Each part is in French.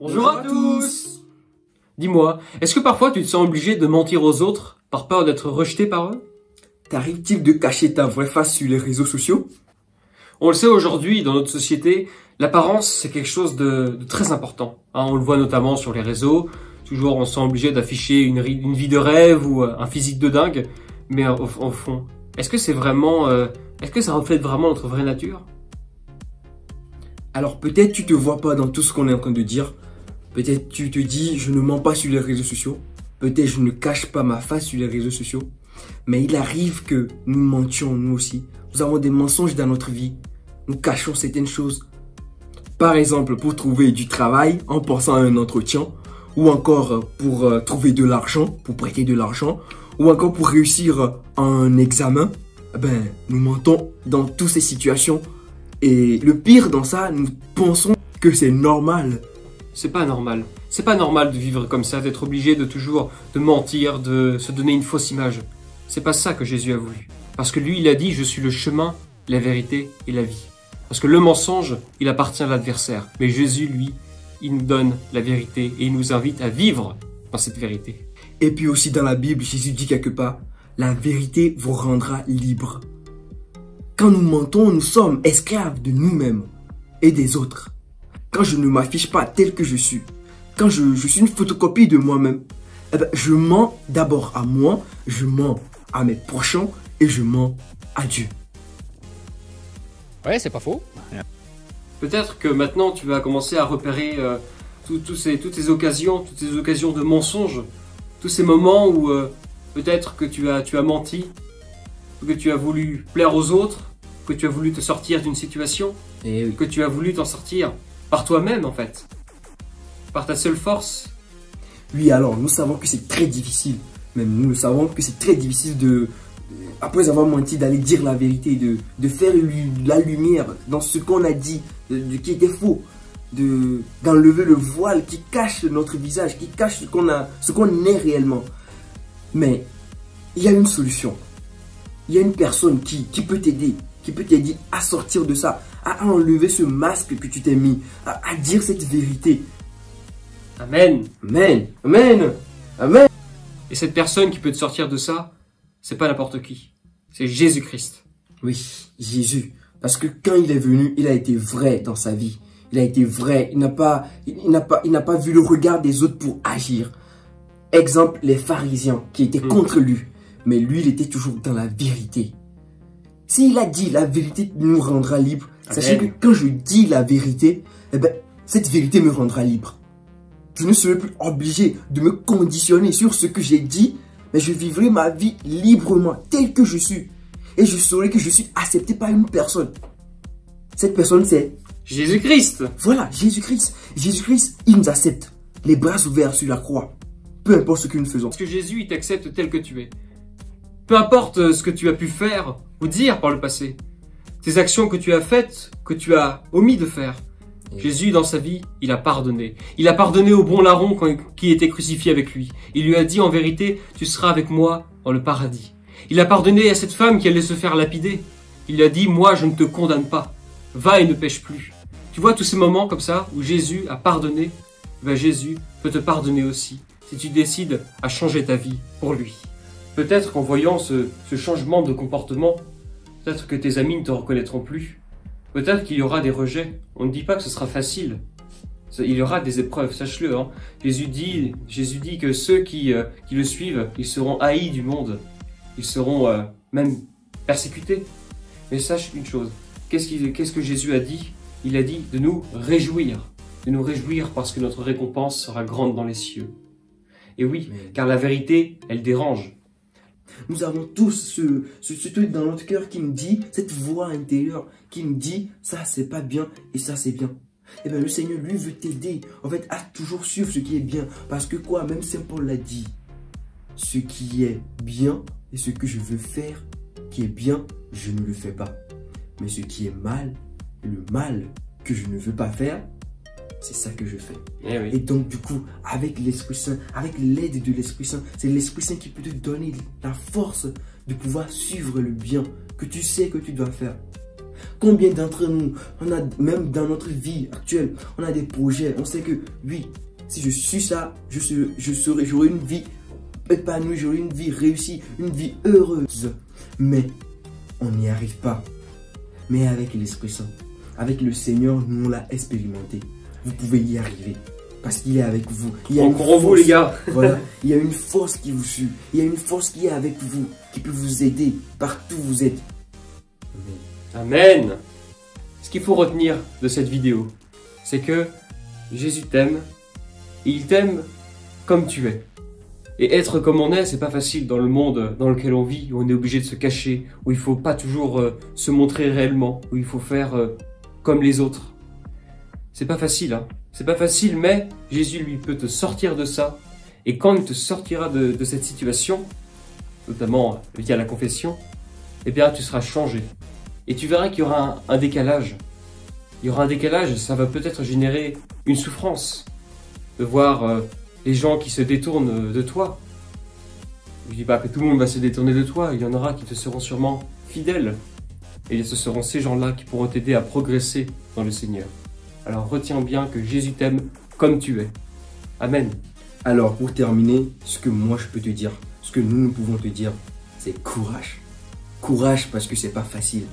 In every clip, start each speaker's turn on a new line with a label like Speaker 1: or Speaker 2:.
Speaker 1: Bonjour à tous. Dis-moi, est-ce que parfois tu te sens obligé de mentir aux autres par peur d'être rejeté par eux?
Speaker 2: T'arrive-t-il de cacher ta vraie face sur les réseaux sociaux?
Speaker 1: On le sait aujourd'hui, dans notre société, l'apparence c'est quelque chose de très important. On le voit notamment sur les réseaux, toujours on se sent obligé d'afficher une vie de rêve ou un physique de dingue, mais au fond, est-ce que c'est vraiment, est-ce que ça reflète vraiment notre vraie nature?
Speaker 2: Alors peut-être tu te vois pas dans tout ce qu'on est en train de dire. Peut-être tu te dis je ne mens pas sur les réseaux sociaux. Peut-être je ne cache pas ma face sur les réseaux sociaux. Mais il arrive que nous mentions nous aussi. Nous avons des mensonges dans notre vie. Nous cachons certaines choses. Par exemple pour trouver du travail en pensant à un entretien. Ou encore pour trouver de l'argent, pour prêter de l'argent. Ou encore pour réussir un examen. Nous mentons dans toutes ces situations. Et le pire dans ça, nous pensons que c'est normal.
Speaker 1: C'est pas normal. C'est pas normal de vivre comme ça, d'être obligé de toujours de mentir, de se donner une fausse image. C'est pas ça que Jésus a voulu. Parce que lui, il a dit, je suis le chemin, la vérité et la vie. Parce que le mensonge, il appartient à l'adversaire. Mais Jésus, lui, il nous donne la vérité et il nous invite à vivre dans cette vérité.
Speaker 2: Et puis aussi dans la Bible, Jésus dit quelque part, la vérité vous rendra libre. Quand nous mentons, nous sommes esclaves de nous-mêmes et des autres. Quand je ne m'affiche pas tel que je suis, quand je suis une photocopie de moi-même, je mens d'abord à moi, je mens à mes prochains et je mens à Dieu.
Speaker 3: Ouais, c'est pas faux.
Speaker 1: Peut-être que maintenant tu vas commencer à repérer toutes ces occasions de mensonges, tous ces moments où peut-être que tu as menti, que tu as voulu plaire aux autres, que tu as voulu te sortir d'une situation, que tu as voulu t'en sortir par toi-même en fait, par ta seule force.
Speaker 2: Oui, alors nous savons que c'est très difficile, même nous savons que c'est très difficile après avoir menti, d'aller dire la vérité, de faire la lumière dans ce qu'on a dit, qui était faux, d'enlever le voile qui cache notre visage, qui cache ce qu'on est réellement. Mais il y a une solution. Il y a une personne qui peut t'aider, à sortir de ça, à enlever ce masque que tu t'es mis, à dire cette vérité.
Speaker 1: Amen.
Speaker 2: Amen. Amen. Amen.
Speaker 1: Et cette personne qui peut te sortir de ça, c'est pas n'importe qui. C'est Jésus-Christ.
Speaker 2: Oui, Jésus. Parce que quand il est venu, il a été vrai dans sa vie. Il a été vrai. Il n'a pas vu le regard des autres pour agir. Exemple, les pharisiens qui étaient contre lui. Mais lui, il était toujours dans la vérité. S'il a dit la vérité nous rendra libre, sachez que quand je dis la vérité, cette vérité me rendra libre. Je ne serai plus obligé de me conditionner sur ce que j'ai dit, mais je vivrai ma vie librement, telle que je suis. Et je saurai que je suis accepté par une personne. Cette personne, c'est
Speaker 1: Jésus-Christ.
Speaker 2: Voilà, Jésus-Christ. Jésus-Christ, il nous accepte, les bras ouverts sur la croix. Peu importe ce que nous faisons.
Speaker 1: Parce que Jésus, il t'accepte tel que tu es. Peu importe ce que tu as pu faire ou dire par le passé, tes actions que tu as faites, que tu as omis de faire. Jésus, dans sa vie, il a pardonné. Il a pardonné au bon larron qui était crucifié avec lui. Il lui a dit en vérité, tu seras avec moi dans le paradis. Il a pardonné à cette femme qui allait se faire lapider. Il lui a dit, moi je ne te condamne pas. Va et ne pêche plus. Tu vois tous ces moments comme ça où Jésus a pardonné, Jésus peut te pardonner aussi si tu décides à changer ta vie pour lui. Peut-être qu'en voyant ce changement de comportement, peut-être que tes amis ne te reconnaîtront plus. Peut-être qu'il y aura des rejets. On ne dit pas que ce sera facile. Il y aura des épreuves, sache-le. Jésus dit que ceux qui le suivent, ils seront haïs du monde. Ils seront même persécutés. Mais sache une chose. Qu'est-ce que Jésus a dit? Il a dit de nous réjouir. De nous réjouir parce que notre récompense sera grande dans les cieux. Et oui, car la vérité, elle dérange.
Speaker 2: Nous avons tous ce truc dans notre cœur qui nous dit, cette voix intérieure qui nous dit, ça c'est pas bien et ça c'est bien. Et bien le Seigneur lui veut t'aider, en fait, à toujours suivre ce qui est bien. Parce que quoi, même Saint Paul l'a dit, ce qui est bien et ce que je veux faire, qui est bien, je ne le fais pas. Mais ce qui est mal, le mal que je ne veux pas faire, c'est ça que je fais. Et donc du coup, avec l'Esprit Saint, avec l'aide de l'Esprit Saint, c'est l'Esprit Saint qui peut te donner la force de pouvoir suivre le bien que tu sais que tu dois faire. Combien d'entre nous, on a même dans notre vie actuelle, on a des projets, on sait que oui, si je suis ça, j'aurai une vie épanouie, j'aurai une vie réussie, une vie heureuse. Mais on n'y arrive pas. Mais avec l'Esprit Saint, avec le Seigneur, nous on l'a expérimenté. Vous pouvez y arriver. Parce qu'il est avec vous.
Speaker 1: Encore vous les gars.
Speaker 2: Voilà, il y a une force qui vous suit. Il y a une force qui est avec vous, qui peut vous aider partout où vous êtes.
Speaker 1: Amen. Ce qu'il faut retenir de cette vidéo, c'est que Jésus t'aime. Et il t'aime comme tu es. Et être comme on est, c'est pas facile dans le monde dans lequel on vit, où on est obligé de se cacher, où il faut pas toujours se montrer réellement, où il faut faire comme les autres. C'est pas facile, hein. C'est pas facile, mais Jésus, lui, peut te sortir de ça. Et quand il te sortira de cette situation, notamment via la confession, eh bien, tu seras changé. Et tu verras qu'il y aura un décalage. Il y aura un décalage, ça va peut-être générer une souffrance de voir les gens qui se détournent de toi. Je dis pas que tout le monde va se détourner de toi, il y en aura qui te seront sûrement fidèles. Et ce seront ces gens-là qui pourront t'aider à progresser dans le Seigneur. Alors retiens bien que Jésus t'aime comme tu es. Amen.
Speaker 2: Alors pour terminer, ce que moi je peux te dire, ce que nous pouvons te dire, c'est courage. Courage parce que c'est pas facile.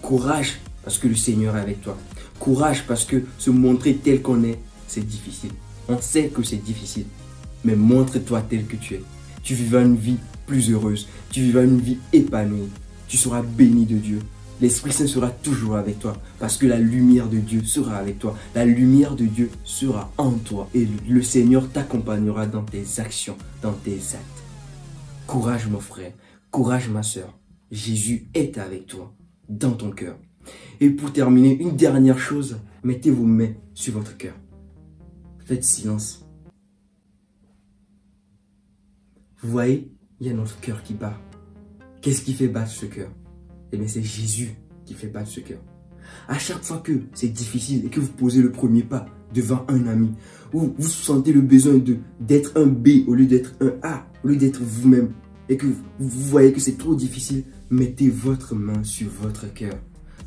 Speaker 2: Courage parce que le Seigneur est avec toi. Courage parce que se montrer tel qu'on est, c'est difficile. On sait que c'est difficile. Mais montre-toi tel que tu es. Tu vivras une vie plus heureuse. Tu vivras une vie épanouie. Tu seras béni de Dieu. L'Esprit Saint sera toujours avec toi parce que la lumière de Dieu sera avec toi. La lumière de Dieu sera en toi et le Seigneur t'accompagnera dans tes actions, dans tes actes. Courage mon frère, courage ma soeur. Jésus est avec toi, dans ton cœur. Et pour terminer, une dernière chose, mettez vos mains sur votre cœur. Faites silence. Vous voyez, il y a notre cœur qui bat. Qu'est-ce qui fait battre ce cœur? Eh bien, c'est Jésus qui fait battre ce cœur. À chaque fois que c'est difficile et que vous posez le premier pas devant un ami, ou vous sentez le besoin d'être un B au lieu d'être un A, au lieu d'être vous-même, et que vous voyez que c'est trop difficile, mettez votre main sur votre cœur.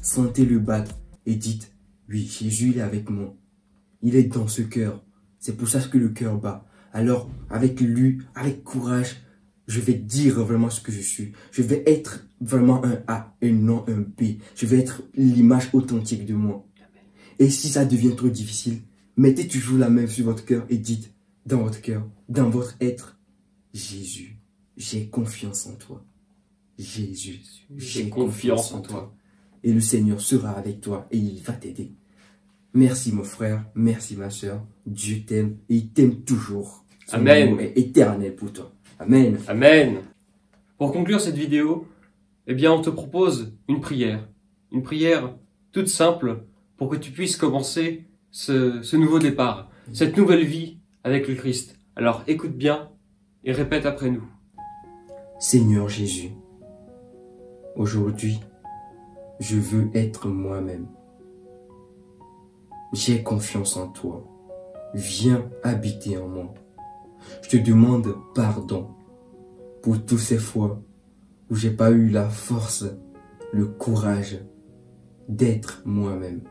Speaker 2: Sentez-le battre et dites, oui, Jésus il est avec moi. Il est dans ce cœur. C'est pour ça que le cœur bat. Alors, avec lui, avec courage, je vais dire vraiment ce que je suis. Je vais être vraiment un A et non un B. Je vais être l'image authentique de moi. Et si ça devient trop difficile, mettez toujours la main sur votre cœur et dites dans votre cœur, dans votre être, Jésus, j'ai confiance en toi. Jésus, j'ai confiance en toi. Et le Seigneur sera avec toi et il va t'aider. Merci mon frère, merci ma soeur. Dieu t'aime et il t'aime toujours. Son amour est éternel pour toi. Amen.
Speaker 1: Amen. Pour conclure cette vidéo, eh bien, on te propose une prière. Une prière toute simple pour que tu puisses commencer ce nouveau départ, cette nouvelle vie avec le Christ. Alors, écoute bien et répète après nous.
Speaker 2: Seigneur Jésus, aujourd'hui, je veux être moi-même. J'ai confiance en toi. Viens habiter en moi. Je te demande pardon pour toutes ces fois où j'ai pas eu la force, le courage d'être moi-même.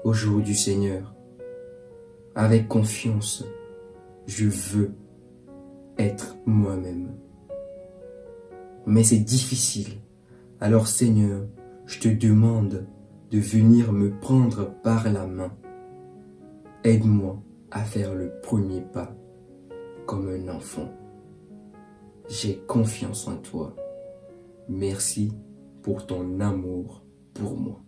Speaker 2: Aujourd'hui, Seigneur, avec confiance, je veux être moi-même. Mais c'est difficile. Alors, Seigneur, je te demande de venir me prendre par la main. Aide-moi à faire le premier pas comme un enfant. J'ai confiance en toi. Merci pour ton amour pour moi.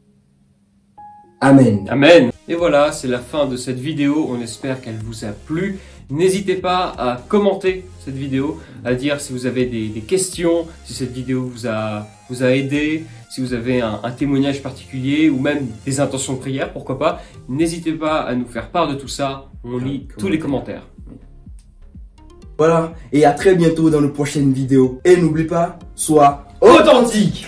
Speaker 2: Amen.
Speaker 1: Amen. Et voilà, c'est la fin de cette vidéo. On espère qu'elle vous a plu. N'hésitez pas à commenter cette vidéo, à dire si vous avez des questions, si cette vidéo vous a aidé, si vous avez un témoignage particulier ou même des intentions de prière, pourquoi pas. N'hésitez pas à nous faire part de tout ça. On lit tous les commentaires.
Speaker 2: Voilà, et à très bientôt dans une prochaine vidéo. Et n'oublie pas, sois authentique.